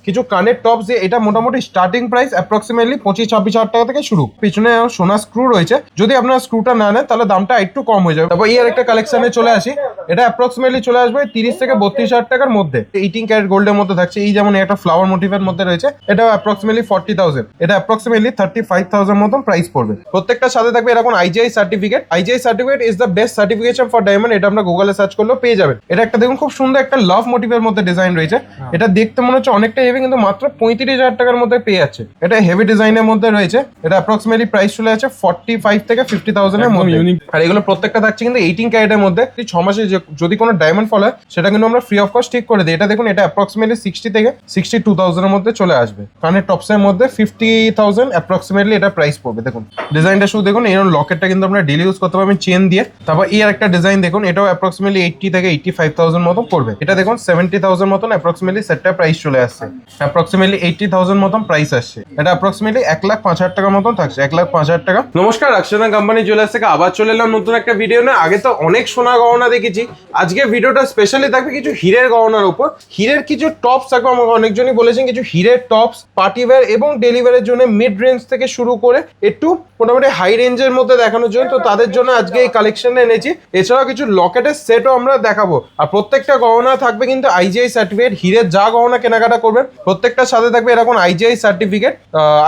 কিছু কানের টপস দিয়ে এটা মোটামুটি স্টার্টিং প্রাইস অ্যাপ্রক্সিমেটলি 25-26 হাজার টাকা থেকে শুরু। পিছনে সোনা স্ক্রু রয়েছে, যদি আপনারা স্ক্রুটা না নেন তাহলে দামটা একটু কম হয়ে যাবে। তারপর এই আর একটা কালেকশনে চলে আসি, এটা অ্যাপ্রক্সিমেটলি চলে আসবে 30-32 হাজার টাকার মধ্যে। 18 ক্যারেট গোল্ডের মধ্যে থাকছে। এই যেমন একটা ফ্লাওয়ার মোটিভের মধ্যে রয়েছে, এটা অ্যাপ্রক্সিমেটলি 40,000, এটা অ্যাপ্রক্সিমেটলি 35,000 মতন প্রাইস পড়বে। প্রত্যেকটার সাথে থাকবে এরকম IGI certificate. IGI certificate is the best certification for diamond. এটা আমরা গুগলে সার্চ করলেও পেয়ে যাবেন। এটা একটা দেখুন খুব সুন্দর একটা লাভ মোটিভের মধ্যে ডিজাইন রয়েছে। এটা দেখতে মনে হচ্ছে অনেকটা হেভি, কিন্তু মাত্র 35,000 টাকার মধ্যে পেয়ে যাচ্ছে। এটা হেভি ডিজাইনের মধ্যে রয়েছে। এটা অ্যাপ্রক্সিমেটলি প্রাইস চলে যাচ্ছে 45-50,000 এর মধ্যে। আর এগুলো প্রত্যেকটা থাকছে কিন্তু 18 ক্যারেটের মধ্যে। 6 মাসে যদি কোনো ডায়মন্ড ফল হয় সেটা কিন্তু আমরা ফ্রি অফ কস্ট ঠিক করে দিই। এটা দেখুন, এটা অ্যাপ্রক্সিমেটলি 60-62,000 এর মধ্যে চলে আসবে। কানের টপসের মধ্যে 50,000 অ্যাপ্রক্সিমেটলি এটা প্রাইস পড়বে। দেখুন ডিজাইনটা শুধু দেখুন, এরকম লকেটটা কিন্তু আপনারা ডেলি ইউজ করতে পারবেন চেন দিয়ে। তারপর এই আর একটা ডিজাইন দেখুন, এটাও অ্যাপ্রক্সিমেটলি 80-85,000 মতো পড়বে। এটা দেখুন 70,000 মতন অ্যাপ্রক্সিমেটলি সেটটা প্রাইস চলে আসছে। অ্যাপ্রক্সিমেটলি 80,000 মতন প্রাইস আসছে। এটা অ্যাপ্রক্সিমেটলি 1,05,000 টাকার মতন থাকছে, 1,05,000 টাকা। নমস্কার, রাকসানা কোম্পানি জুয়েলার্স থেকে আবার চলে এলাম নতুন একটা ভিডিও না। আগে তো অনেক সোনা গহনা দেখেছি, আজকে ভিডিওটা স্পেশালি থাকবে কিছু হীরের গহনার উপর। হীরের কিছু টপস থাকবে। আমাকে অনেকজনই বলেছেন কিছু হীরের টপস পার্টিওয়্যার এবং ডেলিভারির জন্য মিড রেঞ্জ থেকে শুরু করে একটু মোটামুটি হাই রেঞ্জের মধ্যে দেখানোর জন্য, তো তাদের জন্য আজকে এই কালেকশনটা এনেছি। এছাড়াও কিছু লকেটের সেটও আমরা দেখাবো। আর প্রত্যেকটা গহনা থাকবে কিন্তু আইজিআই সার্টিফিকেট। হীরের যা গহনা কেনাকাটা করবেন প্রত্যেকটার সাথে থাকবে এরকম IGI certificate.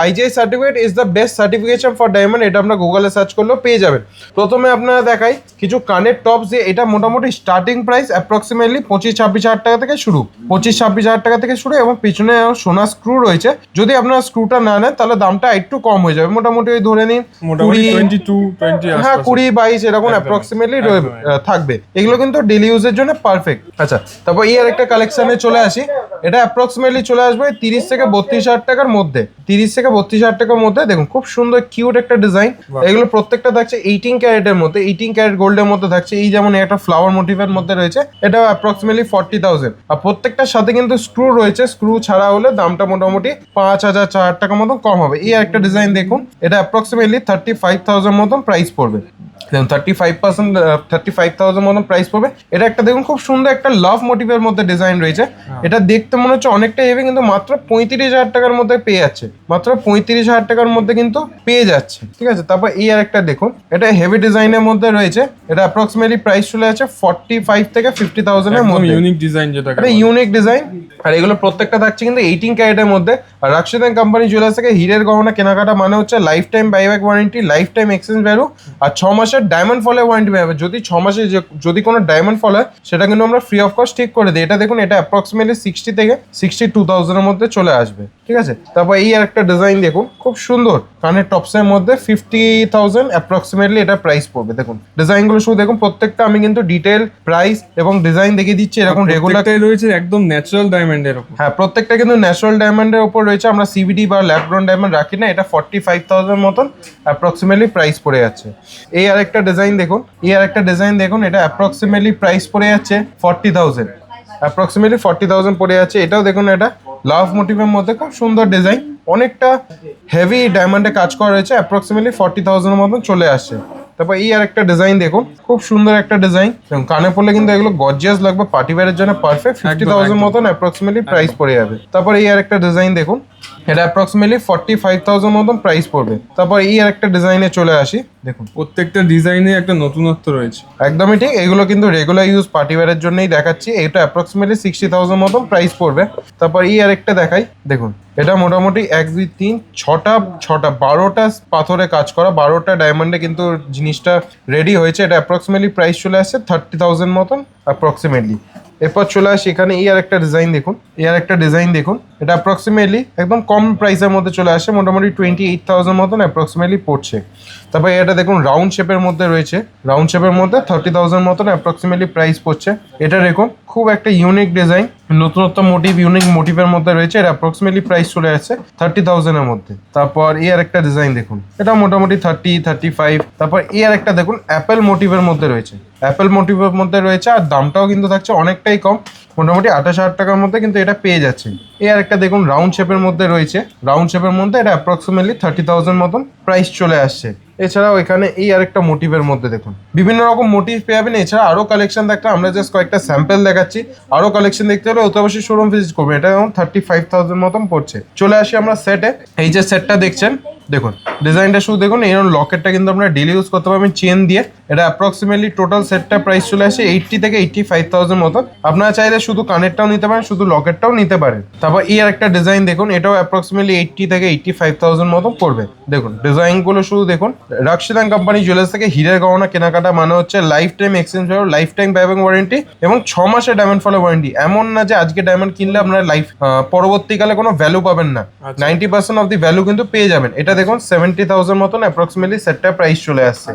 IGI certificate is the best certification for diamond. এটা আমরা গুগলে সার্চ করলেও পেয়ে যাবেন। প্রথমে আপনারা দেখাই কিছু কানের টপস দিয়ে। এটা মোটামুটি স্টার্টিং প্রাইস অ্যাপ্রক্সিমেটলি 25-26 হাজার টাকা থেকে শুরু। 25-26 হাজার টাকা থেকে শুরু এবং পিছনে সোনা স্ক্রু রয়েছে। যদি আপনারা স্ক্রুটা না নেন তাহলে দামটা একটু কম হয়ে যাবে। মোটামুটি ওই ধরে নিন 20-22 এরকম অ্যাপ্রক্সিমেটলি থাকবে। এগুলো কিন্তু ডেলি ইউজের জন্য পারফেক্ট। আচ্ছা, তারপর এই আর একটা কালেকশনে চলে আসি। এটা অ্যাপ্রক্সিমেটলি চলে আসবে 30-32 হাজার টাকার মধ্যে। 30-32 হাজার টাকার মধ্যে দেখুন খুব সুন্দর কিউট একটা ডিজাইন। এগুলো প্রত্যেকটা থাকছে 18 ক্যারেটের মধ্যে, 18 ক্যারেট গোল্ডের মধ্যে থাকছে। এই যেমন একটা ফ্লাওয়ার মোটিভের মধ্যে রয়েছে, এটা অ্যাপ্রক্সিমেটলি 40,000। আর প্রত্যেকটার সাথে কিন্তু স্ক্রু রয়েছে। স্ক্রু ছাড়া হলে দামটা মোটামুটি 5,000-4,000 টাকা মতন কম হবে। এই একটা ডিজাইন দেখুন, এটা অ্যাপ্রক্সিমেটলি 35,000 মতন প্রাইস পড়বে। দেখুন 35,000 মতন প্রাইস পড়বে। এটা একটা দেখুন খুব সুন্দর একটা লাভ মোটিভের মধ্যে ডিজাইন রয়েছে। এটা দেখতে মনে হচ্ছে অনেকটা হেভি, কিন্তু মাত্র 35,000 টাকার মধ্যে পেয়ে যাচ্ছে। মাত্র 35,000 টাকার মধ্যে কিন্তু পেয়ে যাচ্ছে, ঠিক আছে। তারপর এই আর একটা দেখুন, এটা হেভি ডিজাইনের মধ্যে রয়েছে। এটা অ্যাপ্রক্সিমেটলি প্রাইস চলে যাচ্ছে 45-50,000 এর মধ্যে। ইউনিক ডিজাইন, যেটা এটা ইউনিক ডিজাইন। আর এগুলো প্রত্যেকটা থাকছে কিন্তু 18 ক্যারেটের মধ্যে। আর রাকসানা কোম্পানি জুয়েলার্স থেকে হীরের গহনা কেনাকাটা মানে হচ্ছে lifetime buyback warranty, lifetime exchange value, আর 6 মাসের ডায়মন্ড ফলের ওয়ারেন্টি পাবে। যদি 6 মাসে যদি কোনো ডায়মন্ড ফল হয় সেটা কিন্তু আমরা ফ্রি অফ কস্ট ঠিক করে দিই। এটা দেখুন, এটা অ্যাপ্রক্সিমেটলি 60-62,000 এর মধ্যে চলে আসবে, ঠিক আছে। তারপর এই আর একটা ডিজাইন দেখুন খুব সুন্দর কানের টপসের মধ্যে 50,000 অ্যাপ্রক্সিমেটলি এটা প্রাইস পড়বে। দেখুন ডিজাইনগুলো শুধু দেখুন, প্রত্যেকটা আমি কিন্তু ডিটেল প্রাইস এবং ডিজাইন দেখিয়ে দিচ্ছি। এরকম রেগুলার রয়েছে একদম ন্যাচারাল ডায়মন্ডের উপর। হ্যাঁ, প্রত্যেকটা কিন্তু ন্যাচারাল ডায়মন্ডের উপর রয়েছে। আমরা সিবিডি বা ল্যাব গ্রোন ডায়মন্ড রাখি না। এটা 45,000 মতন অ্যাপ্রক্সিমেটলি প্রাইস পড়ে যাচ্ছে। এই আর একটা ডিজাইন দেখুন, এটা অ্যাপ্রক্সিমেটলি প্রাইস পড়ে যাচ্ছে 40,000, অ্যাপ্রক্সিমেটলি 40,000 পড়ে যাচ্ছে। এটাও দেখুন, এটা লাভ মোটিভের মধ্যে খুব সুন্দর ডিজাইন, অনেকটা হেভি ডায়মন্ডে কাজ করা রয়েছে। অ্যাপ্রক্সিমেটলি 40,000 মতন চলে আসছে। তারপর এই আর একটা ডিজাইন দেখুন, খুব সুন্দর একটা ডিজাইন। কানে পড়লে কিন্তু এগুলো গর্জিয়াস লাগবে, পার্টি ওয়্যারের জন্য পারফেক্ট। 50,000 মতন অ্যাপ্রক্সিমেটলি প্রাইস পড়ে যাবে। তারপর এই আর একটা ডিজাইন দেখুন, এটা অ্যাপ্রক্সিমেটলি 45,000 মতন প্রাইস পড়বে। তারপর এই আর একটা ডিজাইনে চলে আসি। দেখুন প্রত্যেকটা ডিজাইনে একটা নতুনত্ব রয়েছে। একদমই ঠিক, এগুলো কিন্তু রেগুলার ইউজ পার্টি ওয়্যারের জন্যই দেখাচ্ছি। এটা অ্যাপ্রক্সিমেটলি 60,000 মতন প্রাইস পড়বে। তারপর এই আর একটা দেখাই, দেখুন এটা মোটামুটি 1 2 3 6টা 12টা পাথরে কাজ করা, 12টা ডায়মন্ডে কিন্তু জিনিসটা রেডি হয়েছে। এটা অ্যাপ্রক্সিমেটলি প্রাইস চলে আসছে 30,000 মতন অ্যাপ্রক্সিমেটলি। এরপর চলে আসি এখানে এই আর একটা ডিজাইন দেখুন, এটা অ্যাপ্রক্সিমেটলি একদম কম প্রাইসের মধ্যে চলে আসে। মোটামুটি 28,000 মতন অ্যাপ্রক্সিমেটলি পড়ছে। তারপর এটা দেখুন রাউন্ড শেপের মধ্যে রয়েছে, রাউন্ড শেপের মধ্যে 30,000 মতন অ্যাপ্রক্সিমেটলি প্রাইস পড়ছে। এটা দেখুন খুব একটা ইউনিক ডিজাইন, নতুনত্ব মোটিভ, ইউনিক মোটিভের মধ্যে রয়েছে। এটা অ্যাপ্রক্সিমেটলি প্রাইস চলে আসছে 30,000 এর মধ্যে। তারপর এই আর একটা ডিজাইন দেখুন, এটা মোটামুটি 30-35। তারপর এই আর একটা দেখুন অ্যাপেল মোটিভের মধ্যে রয়েছে, আর দামটাও কিন্তু থাকছে অনেকটাই কম, মোটামুটি 28,000 টাকার মধ্যে কিন্তু এটা পেয়ে যাচ্ছে। এই আর একটা দেখুন রাউন্ড শেপের মধ্যে রয়েছে, এটা অ্যাপ্রক্সিমেটলি 30,000 মতন প্রাইস চলে আসছে। এছাড়াও এখানে এই আরেকটা মোটিভের মধ্যে দেখুন বিভিন্ন রকম মোটিভ পেয়ে যাবেন। এছাড়া আরো কালেকশন থাকতে আমরা জাস্ট কয়েকটা স্যাম্পল দেখাচ্ছি। আরো কালেকশন দেখতে হলে অতি অবশ্যই শোরুম ভিজিট করবেন। এটা যেমন 35,000 মতন পড়ছে। চলে আসি আমরা সেটে। এই যে সেটটা দেখছেন দেখুন ডিজাইনটা শুধু দেখুন, এরকম লকেটটা কিন্তু আপনারা ডেলি ইউজ করতে পারবেন চেন দিয়ে। এটা অ্যাপ্রক্সিমেটলি টোটাল সেটটা প্রাইস চলে আসে 80 থেকে 85,000 মতন। আপনারা চাইলে শুধু কানেরটাও নিতে পারেন, শুধু লকেটটাও নিতে পারেন। তারপর এই আরেকটা ডিজাইন দেখুন, এটাও অ্যাপ্রক্সিমেটলি 80 থেকে 85,000 মতন পড়বে। দেখুন ডিজাইনগুলো শুধু দেখুন। রাক্সিদান কোম্পানি জুয়েলার্স থেকে হীরের গহনা কেনাকাটা মানে হচ্ছে lifetime exchange value, life time back warranty এবং 6 মাসের ডায়মন্ড ফলো ওয়ারেন্টি। এমন না যে আজকে ডায়মন্ড কিনলে আপনারা পরবর্তীকালে কোনো ভ্যালু পাবেন না, 90% অফ দি ভ্যালু কিন্তু পেয়ে যাবেন। এটা দেখুন 70,000 মতন অ্যাপ্রক্সিমেটলি সেটটা প্রাইস চলে আসছে।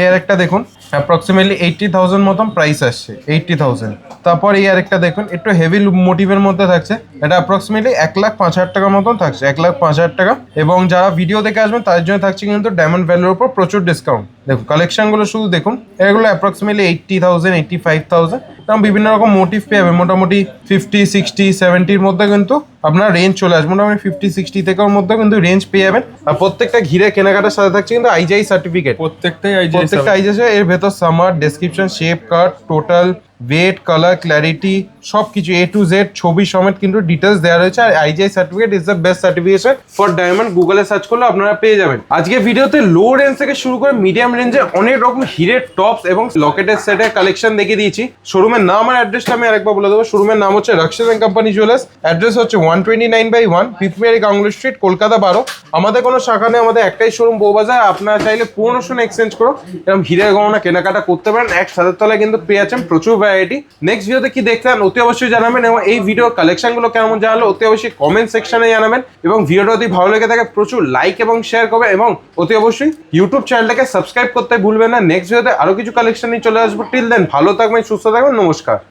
এর একটা দেখুন অ্যাপ্রক্সিমেটলি 80,000 মতন প্রাইস আসছে, 80,000। তারপর এই আরেকটা দেখুন একটু হেভি মোটিভের মধ্যে থাকছে, এটা অ্যাপ্রক্সিমেটলি 1,05,000 টাকার মতন থাকছে, 1,05,000 টাকা। এবং যারা ভিডিও দেখে আসবেন তাদের জন্য থাকছে কিন্তু ডায়মন্ড ভ্যালুর উপর প্রচুর ডিসকাউন্ট। দেখুন কালেকশনগুলো শুধু দেখুন, এগুলো অ্যাপ্রক্সিমেটলি 80,000, 85,000। এবং বিভিন্ন রকম মোটিভ পেয়ে যাবে, মোটামুটি 50, 60, 70-র মধ্যে কিন্তু আপনার রেঞ্জ চলে আসবে। মোটামুটি 50, 60 থেকের মধ্যে কিন্তু রেঞ্জ পেয়ে যাবেন। আর প্রত্যেকটা ঘিরে কেনাকাটার সাথে থাকছে কিন্তু আইজিআই সার্টিফিকেট। প্রত্যেকটাই প্রত্যেকটা আইজিআই এর ভেতর সামার ডেসক্রিপশন, শেপ, কাট, টোটাল ওয়েট, কালার, ক্ল্যারিটি সবকিছু A to Z ছবি সমেত কিন্তু ডিটেলস দেওয়া রয়েছে। আর IGI certificate is the best certification for diamond. গুগলে সার্চ করলে আপনারা পেয়ে যাবেন। আজকে ভিডিওতে লো রেঞ্জ থেকে শুরু করে মিডিয়াম রেঞ্জে অনেক রকম হিরের টপস এবং লকেটের সেটের কালেকশন দেখিয়ে দিয়েছি। শোরুমের নাম আর অ্যাড্রেসটা আমি আরেকবার বলে দেবো। শোরুমের নাম হচ্ছে রাক্সিদান কোম্পানি জুয়েলার্স, অ্যাড্রেস হচ্ছে 129/1 পিপমেরি গাঙ্গুলি স্ট্রিট, কলকাতা 12। আমাদের কোনো শাখা নেই, আমাদের একটাই শোরুম বউবাজার। আপনারা চাইলে পুরোনো শোনে এক্সচেঞ্জ করো এরকম হিরের গহনা কেনাকাটা করতে পারেন। এক ছাদের তলায় কিন্তু পেয়ে যাচ্ছেন প্রচুর ভ্যারাইটি। নেক্সট ভিডিওতে কি দেখলেন অতি অবশ্যই জানাবেন, এবং এই ভিডিওর কালেকশনগুলো কেমন জানালো অতি অবশ্যই কমেন্ট সেকশনে জানাবেন। এবং ভিডিওটা যদি ভালো লেগে থাকে প্রচুর লাইক এবং শেয়ার করবেন, এবং অতি অবশ্যই ইউটিউব চ্যানেলটাকে সাবস্ক্রাইব করতে ভুলবেন না। নেক্সট ভিডিওতে আরো কিছু কালেকশন নিয়ে চলে আসবো। টিল দেন ভালো থাকবেন, সুস্থ থাকবেন, নমস্কার।